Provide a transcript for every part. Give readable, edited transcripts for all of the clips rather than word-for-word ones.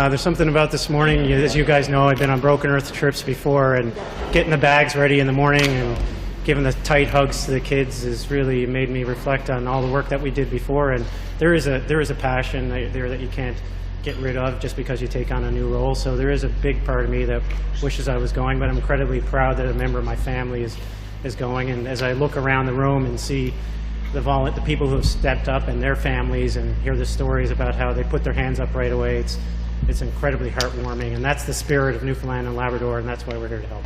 There's something about this morning, as you guys know, I've been on Broken Earth trips before, and getting the bags ready in the morning and giving the tight hugs to the kids has really made me reflect on all the work that we did before. And there is a passion there that you can't get rid of just because you take on a new role. So there is a big part of me that wishes I was going, but I'm incredibly proud that a member of my family is going. And as I look around the room and see the people who have stepped up and their families, and hear the stories about how they put their hands up right away, it's incredibly heartwarming. And that's the spirit of Newfoundland and Labrador, and that's why we're here to help.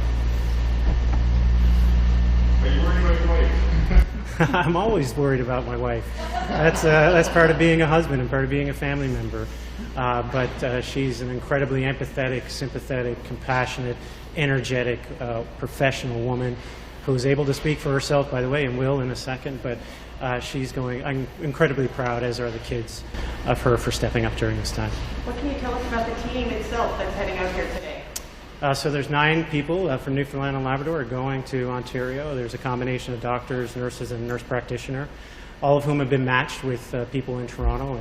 Are you worried about your wife? I'm always worried about my wife. That's part of being a husband and part of being a family member. But she's an incredibly empathetic, sympathetic, compassionate, energetic, professional woman who's able to speak for herself, by the way, and will in a second. But I'm incredibly proud, as are the kids, of her for stepping up during this time. What can you tell us about the team itself that's heading out here today? So there's 9 people from Newfoundland and Labrador going to Ontario. There's a combination of doctors, nurses, and nurse practitioner, all of whom have been matched with people in Toronto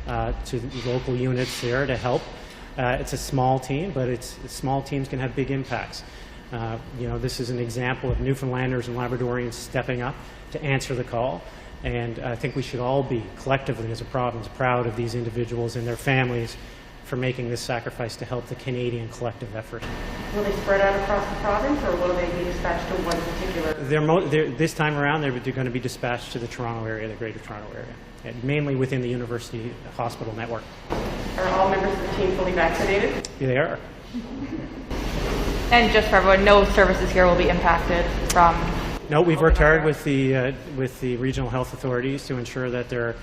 and to local units there to help. It's a small team, but small teams can have big impacts. This is an example of Newfoundlanders and Labradorians stepping up to answer the call. And I think we should all be, collectively as a province, proud of these individuals and their families for making this sacrifice to help the Canadian collective effort. Will they spread out across the province, or will they be dispatched to one particular? This time around, they're going to be dispatched to the Toronto area, the Greater Toronto area, and mainly within the university hospital network. Are all members of the team fully vaccinated? Yeah, they are. And just for everyone, no services here will be impacted from... No, we've worked hard with the regional health authorities to ensure that there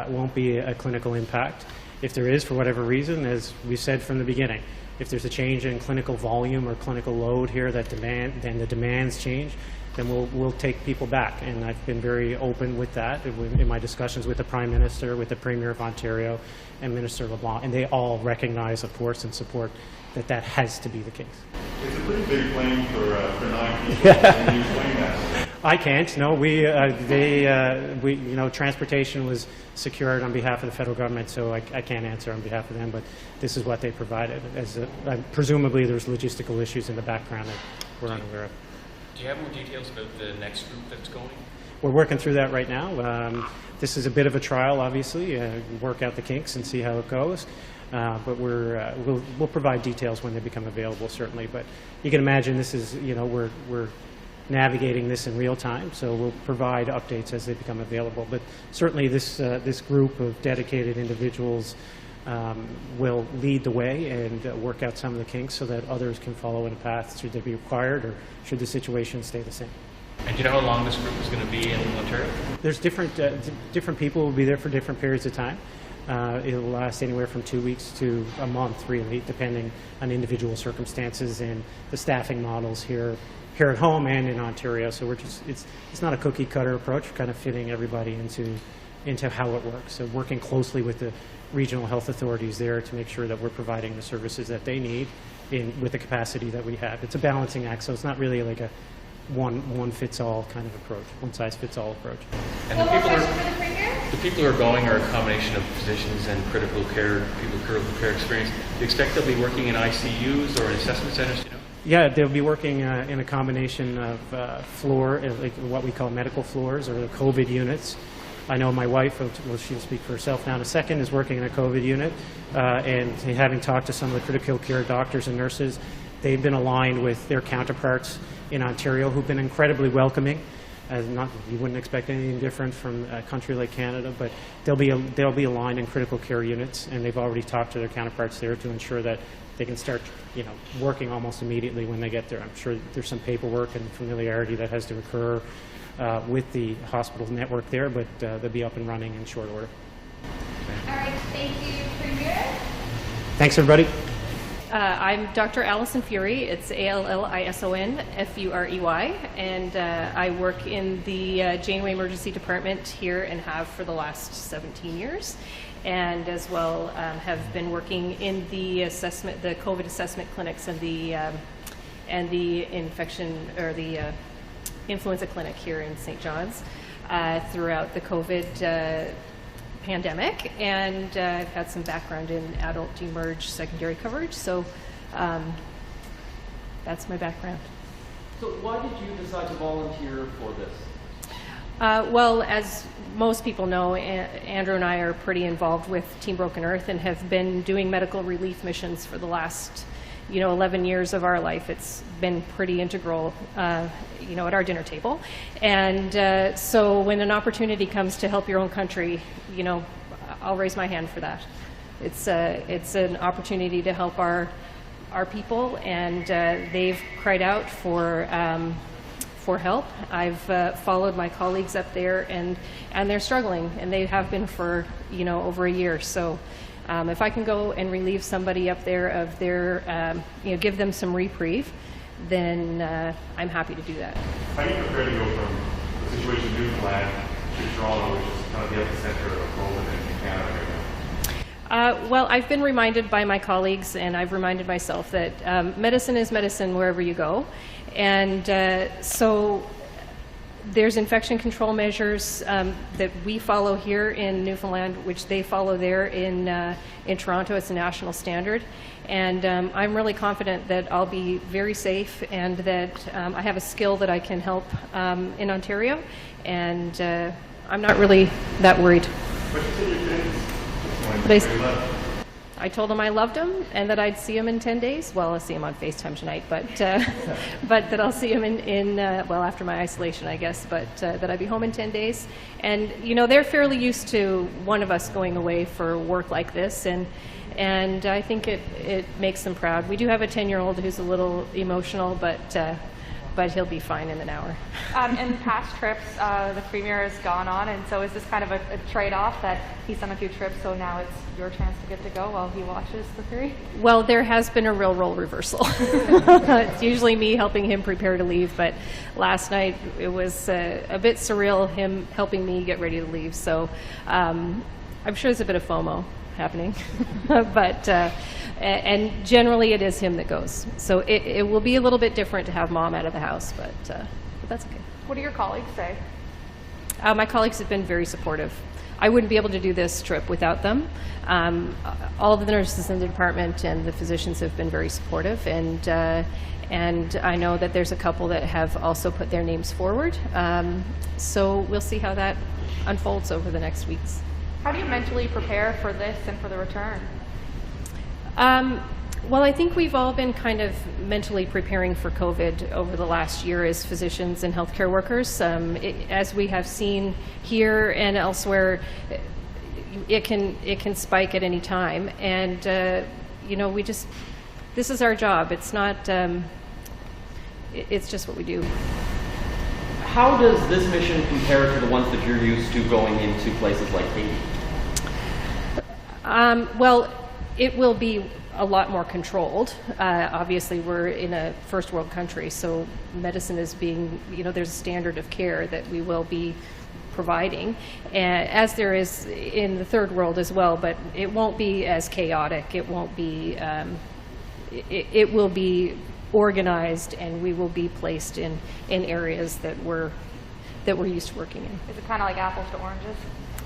won't be a clinical impact. If there is, for whatever reason, as we said from the beginning, if there's a change in clinical volume or clinical load here then the demands change, then we'll take people back. And I've been very open with that in my discussions with the Prime Minister, with the Premier of Ontario, and Minister LeBlanc, and they all recognize, of course, and support that has to be the case. It's a pretty big plane for 9 people. Can you explain that? I can't. No, transportation was secured on behalf of the federal government, so I can't answer on behalf of them. But this is what they provided. Presumably, there's logistical issues in the background that we're unaware of. Do you have more details about the next group that's going? We're working through that right now. This is a bit of a trial, obviously. Work out the kinks and see how it goes. But we'll provide details when they become available, certainly. But you can imagine this is, we're navigating this in real time, so we'll provide updates as they become available. But certainly this group of dedicated individuals will lead the way and work out some of the kinks so that others can follow in a path should they be required or should the situation stay the same. And do you know how long this group is going to be in Ontario? There's different people will be there for different periods of time. It'll last anywhere from 2 weeks to a month, really, depending on individual circumstances and the staffing models here at home and in Ontario. So it's not a cookie cutter approach. We're kind of fitting everybody into how it works. So working closely with the regional health authorities there to make sure that we're providing the services that they need with the capacity that we have. It's a balancing act, so it's not really like a one fits all kind of approach, one size fits all approach. And the people who are going are a combination of physicians and critical care, people with critical care experience. Do you expect they'll be working in ICUs or in assessment centers, you know? Yeah, they'll be working in a combination of like what we call medical floors or the COVID units. I know my wife, well, she'll speak for herself now in a second, is working in a COVID unit. And having talked to some of the critical care doctors and nurses, they've been aligned with their counterparts in Ontario who've been incredibly welcoming. You wouldn't expect anything different from a country like Canada, but they'll be aligned in critical care units, and they've already talked to their counterparts there to ensure that they can start, working almost immediately when they get there. I'm sure there's some paperwork and familiarity that has to occur with the hospital network there, but they'll be up and running in short order. All right, thank you, Premier. Thanks, everybody. I'm Dr. Allison Furey. It's Allison Furey, and I work in the Janeway Emergency Department here and have for the last 17 years, and as well have been working in the COVID assessment clinics and the infection or the influenza clinic here in St. John's throughout the COVID pandemic, and I've had some background in adult demerge secondary coverage, so that's my background. So why did you decide to volunteer for this? Well, as most people know, Andrew and I are pretty involved with Team Broken Earth and have been doing medical relief missions for the last 11 years of our life. It's been pretty integral, at our dinner table. And so when an opportunity comes to help your own country, I'll raise my hand for that. It's an opportunity to help our people, and they've cried out for help. I've followed my colleagues up there, and they're struggling, and they have been for over a year. So if I can go and relieve somebody up there of their, give them some reprieve, then I'm happy to do that. How do you prepare to go from the situation in Newfoundland to Toronto, which is kind of the epicenter of COVID in Canada right now? Well, I've been reminded by my colleagues, and I've reminded myself that medicine is medicine wherever you go. And so there's infection control measures that we follow here in Newfoundland, which they follow there in Toronto. It's a national standard. And I'm really confident that I'll be very safe, and that I have a skill that I can help in Ontario. And I'm not really that worried. What you said your kids? I told them I loved them and that I'd see them in 10 days. Well, I'll see them on FaceTime tonight, but that I'll see them after my isolation, I guess, but that I'd be home in 10 days. And, they're fairly used to one of us going away for work like this, and I think it makes them proud. We do have a 10-year-old who's a little emotional, but he'll be fine in an hour. In past trips, the Premier has gone on, and so is this kind of a trade-off that he's done a few trips, so now it's your chance to get to go while he watches the Fury? Well, there has been a real role reversal. It's usually me helping him prepare to leave, but last night it was a bit surreal, him helping me get ready to leave. So I'm sure there's a bit of FOMO happening, but and generally it is him that goes. So it will be a little bit different to have Mom out of the house, but that's okay. What do your colleagues say? My colleagues have been very supportive. I wouldn't be able to do this trip without them. All of the nurses in the department and the physicians have been very supportive, and I know that there's a couple that have also put their names forward. So we'll see how that unfolds over the next weeks. How do you mentally prepare for this and for the return? Well, I think we've all been kind of mentally preparing for COVID over the last year as physicians and healthcare workers. As we have seen here and elsewhere, it can spike at any time, and this is our job. It's not. It's just what we do. How does this mission compare to the ones that you're used to going into places like Haiti? Well, it will be a lot more controlled. Obviously, we're in a first world country, so medicine is being, there's a standard of care that we will be providing, as there is in the third world as well, but it won't be as chaotic. It won't be, it will be organized, and we will be placed in areas that we're used to working in. Is it kind of like apples to oranges?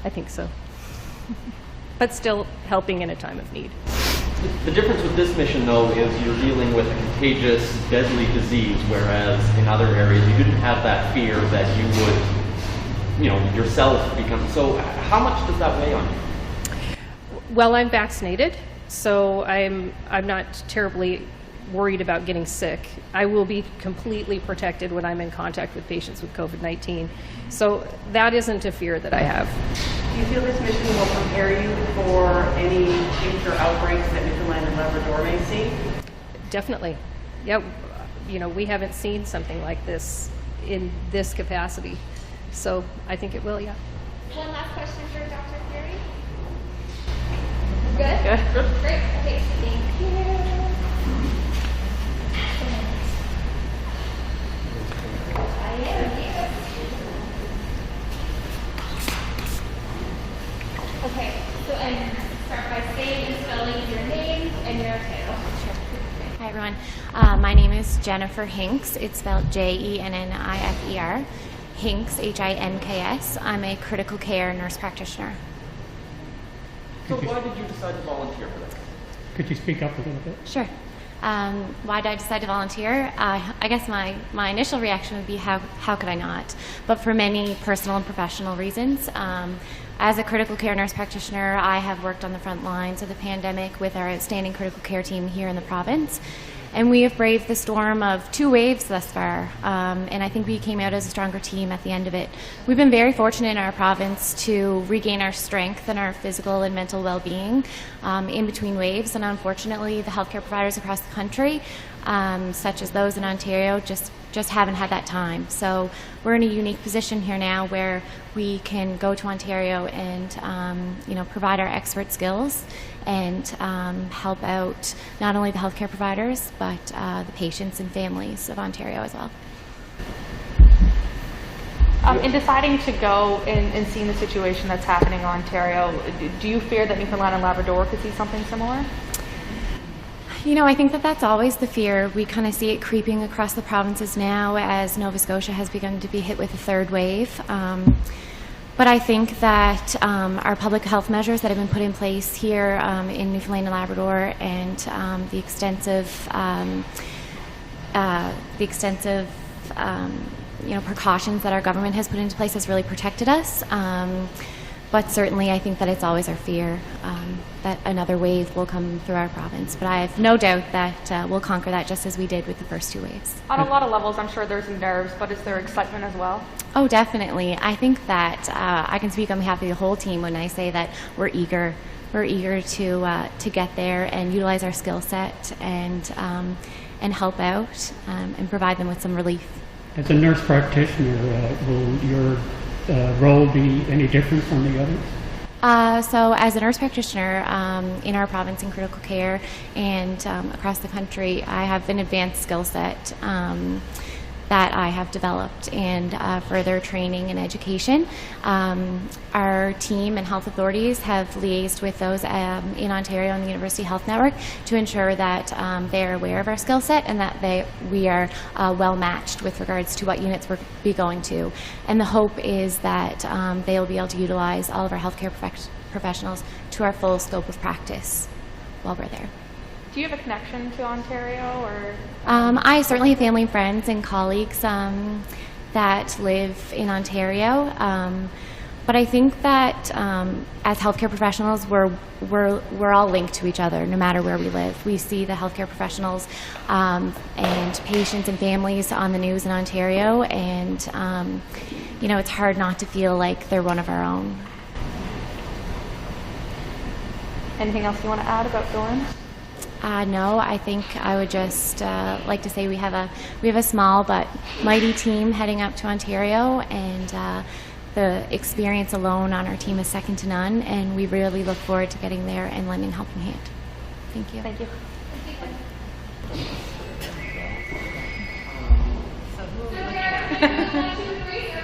I think so. But still helping in a time of need. The difference with this mission, though, is you're dealing with a contagious, deadly disease, whereas in other areas you didn't have that fear that you would, yourself become. So how much does that weigh on you? Well, I'm vaccinated, so I'm not terribly worried about getting sick. I will be completely protected when I'm in contact with patients with COVID-19. So that isn't a fear that I have. Do you feel this mission will prepare you for any future outbreaks that Newfoundland and Labrador may see? Definitely. Yeah, we haven't seen something like this in this capacity. So I think it will, yeah. One last question for Dr. Furey. Good? Great. Okay, thank you. Okay, so and start by saying and spelling your name and your title. Hi everyone, my name is Jennifer Hinks. It's spelled Jennifer. Hinks, Hinks. I'm a critical care nurse practitioner. So why did you decide to volunteer for this? Could you speak up a little bit? Sure. Why did I decide to volunteer? I guess my initial reaction would be how could I not? But for many personal and professional reasons. As a critical care nurse practitioner, I have worked on the front lines of the pandemic with our outstanding critical care team here in the province. And we have braved the storm of 2 waves thus far, and I think we came out as a stronger team at the end of it. We've been very fortunate in our province to regain our strength and our physical and mental well-being in between waves, and unfortunately the healthcare providers across the country, such as those in Ontario, just haven't had that time. So we're in a unique position here now where we can go to Ontario and provide our expert skills and help out not only the healthcare providers but the patients and families of Ontario as well. In deciding to go and seeing the situation that's happening in Ontario, do you fear that Newfoundland and Labrador could see something similar? I think that's always the fear. We kind of see it creeping across the provinces now as Nova Scotia has begun to be hit with a 3rd wave. But I think that our public health measures that have been put in place here in Newfoundland and Labrador and the extensive precautions that our government has put into place has really protected us. But certainly I think that it's always our fear that another wave will come through our province. But I have no doubt that we'll conquer that just as we did with the first 2 waves. On a lot of levels, I'm sure there's nerves, but is there excitement as well? Oh, definitely. I think that I can speak on behalf of the whole team when I say that we're eager. We're eager to get there and utilize our skill set and help out and provide them with some relief. As a nurse practitioner, will your role be any different from the others? So as a nurse practitioner in our province in critical care and across the country, I have an advanced skill set that I have developed and further training and education. Our team and health authorities have liaised with those in Ontario and the University Health Network to ensure that they are aware of our skill set and that we are well matched with regards to what units we'll be going to. And the hope is that they will be able to utilize all of our healthcare professionals to our full scope of practice while we're there. Do you have a connection to Ontario, or? I certainly have family and friends and colleagues that live in Ontario, but I think that as healthcare professionals, we're all linked to each other, no matter where we live. We see the healthcare professionals and patients and families on the news in Ontario, and it's hard not to feel like they're one of our own. Anything else you want to add about going? No, I think I would just like to say we have a small but mighty team heading up to Ontario, and the experience alone on our team is second to none, and we really look forward to getting there and lending a helping hand. Thank you. Thank you. So who are we looking at?